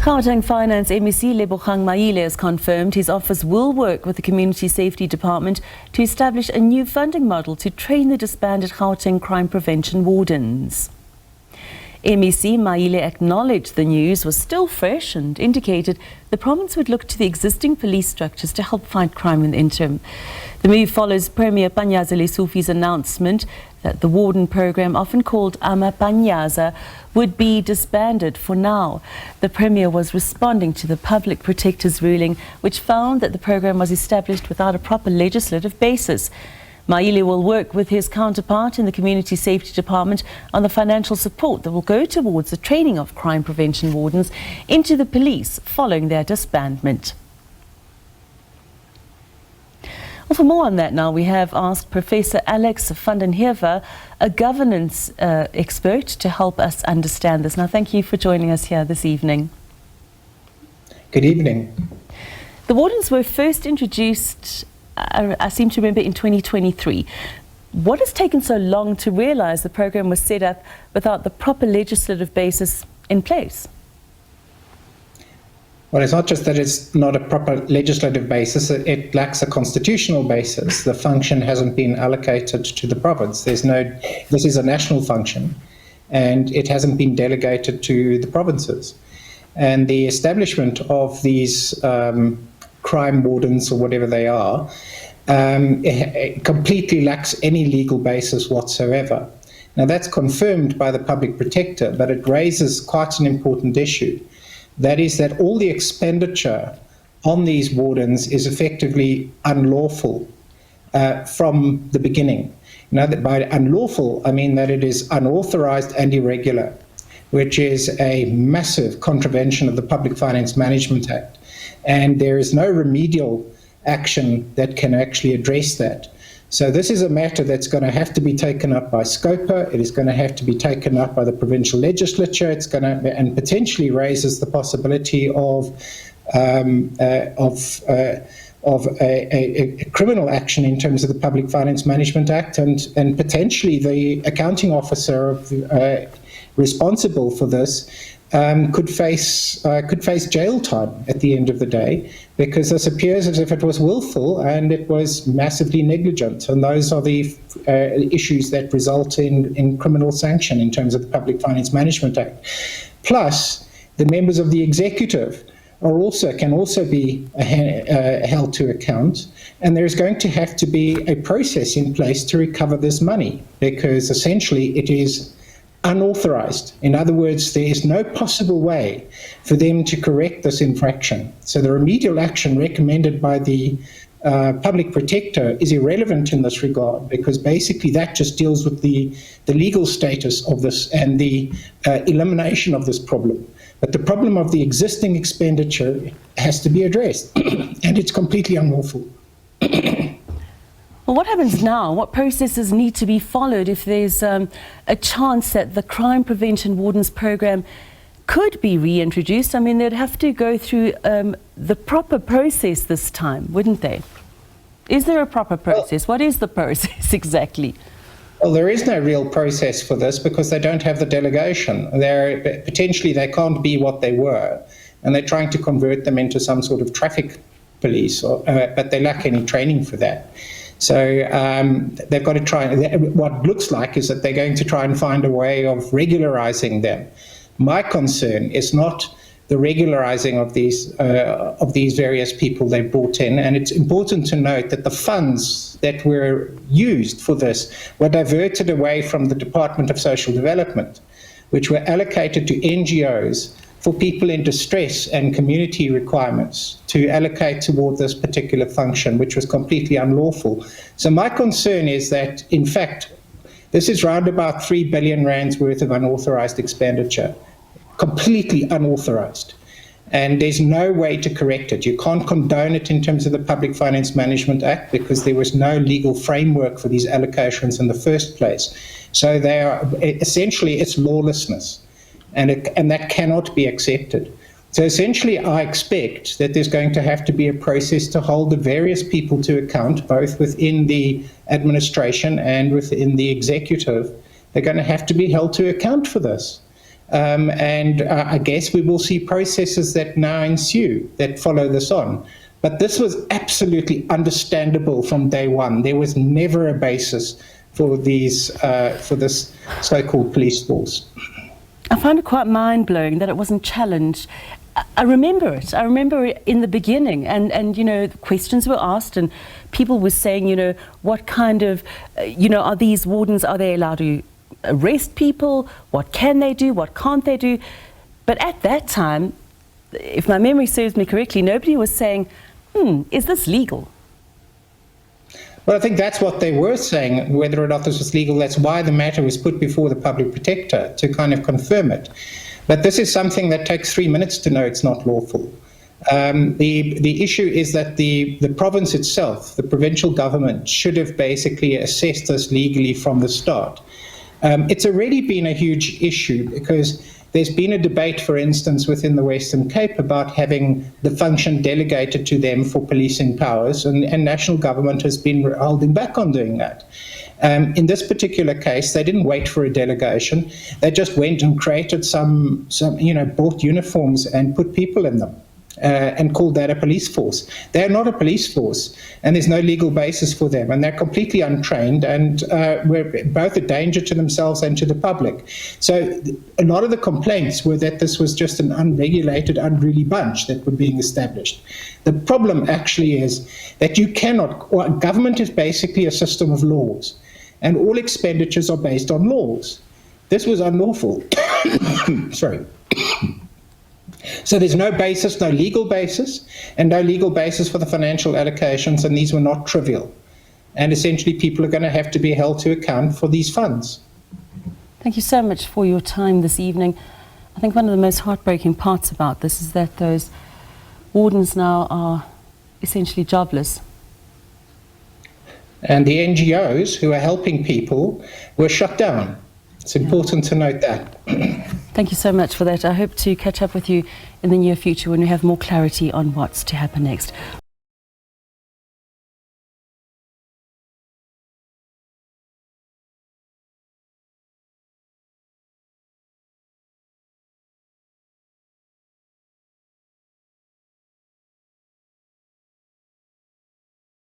Gauteng Finance MEC Lebogang Maile has confirmed his office will work with the Community Safety Department to establish a new funding model to train the disbanded Gauteng Crime Prevention Wardens. MEC Maile acknowledged the news was still fresh and indicated the province would look to the existing police structures to help fight crime in the interim. The move follows Premier announcement that the Warden program, often called AmaPanyaza, would be disbanded for now. The Premier was responding to the Public Protector's ruling, which found that the program was established without a proper legislative basis. Maile will work with his counterpart in the Community Safety Department on the financial support that will go towards the training of crime prevention wardens into the police following their disbandment. Well, for more on that now, we have asked Professor Alex van den Heever, a governance expert, to help us understand this. Now, thank you for joining us here this evening. Good evening. The wardens were first introduced, I seem to remember, in 2023. What has taken so long to realise the program was set up without the proper legislative basis in place? Well, it's not just that it's not a proper legislative basis, it lacks a constitutional basis. The function hasn't been allocated to the province. This is a national function, and it hasn't been delegated to the provinces. And the establishment of these crime wardens, or whatever they are, it completely lacks any legal basis whatsoever. Now, that's confirmed by the Public Protector, but it raises quite an important issue. That is that all the expenditure on these wardens is effectively unlawful from the beginning. Now, that by unlawful, I mean that it is unauthorized and irregular, which is a massive contravention of the Public Finance Management Act. And there is no remedial action that can actually address that. So this is a matter that's going to have to be taken up by SCOPA. It is going to have to be taken up by the provincial legislature. It's going to, and potentially raises the possibility of a criminal action in terms of the Public Finance Management Act, and potentially the accounting officer responsible for this could face jail time at the end of the day, because this appears as if it was willful and it was massively negligent, and those are the issues that result in criminal sanction in terms of the Public Finance Management Act. Plus, the members of the executive can also be held to account, and there's going to have to be a process in place to recover this money, because essentially it is unauthorized. In other words, there is no possible way for them to correct this infraction. So the remedial action recommended by the Public Protector is irrelevant in this regard, because basically that just deals with the legal status of this and the elimination of this problem. But the problem of the existing expenditure has to be addressed, and it's completely unlawful. Well, what happens now? What processes need to be followed if there's a chance that the Crime Prevention Wardens program could be reintroduced? I mean, they'd have to go through the proper process this time, wouldn't they? Is there a proper process? What is the process exactly? Well, there is no real process for this because they don't have the delegation. Potentially they can't be what they were, and they're trying to convert them into some sort of traffic police, but they lack any training for that. So they've got to try. What looks like is that they're going to try and find a way of regularizing them. My concern is not the regularizing of these various people they brought in, and it's important to note that the funds that were used for this were diverted away from the Department of Social Development, which were allocated to NGOs for people in distress and community requirements to allocate toward this particular function, which was completely unlawful. So my concern is that, in fact, this is round about 3 billion rands worth of unauthorized expenditure, completely unauthorized. And there's no way to correct it. You can't condone it in terms of the Public Finance Management Act because there was no legal framework for these allocations in the first place. So they are essentially, it's lawlessness. And that cannot be accepted. So essentially, I expect that there's going to have to be a process to hold the various people to account, both within the administration and within the executive. They're going to have to be held to account for this. And I guess we will see processes that now ensue that follow this on. But this was absolutely understandable from day one. There was never a basis for this so-called police force. I find it quite mind-blowing that it wasn't challenged. I remember it. I remember it in the beginning, and you know, questions were asked, and people were saying, you know, what kind of, you know, are these wardens, are they allowed to arrest people? What can they do? What can't they do? But at that time, if my memory serves me correctly, nobody was saying, is this legal? Well, I think that's what they were saying, whether or not this was legal. That's why the matter was put before the public protector, to kind of confirm it. But this is something that takes 3 minutes to know it's not lawful. The issue is that the province itself, the provincial government, should have basically assessed this legally from the start. It's already been a huge issue because there's been a debate, for instance, within the Western Cape about having the function delegated to them for policing powers, and national government has been holding back on doing that. In this particular case, they didn't wait for a delegation. They just went and created some bought uniforms and put people in them. And called that a police force. They're not a police force, and there's no legal basis for them, and they're completely untrained and were both a danger to themselves and to the public. So a lot of the complaints were that this was just an unregulated, unruly bunch that were being established. The problem actually is that you cannot, government is basically a system of laws, and all expenditures are based on laws. This was unlawful. Sorry. So there's no basis, no legal basis, and no legal basis for the financial allocations, and these were not trivial. And essentially people are going to have to be held to account for these funds. Thank you so much for your time this evening. I think one of the most heartbreaking parts about this is that those wardens now are essentially jobless. And the NGOs who are helping people were shut down. It's important to note that. Thank you so much for that. I hope to catch up with you in the near future when we have more clarity on what's to happen next.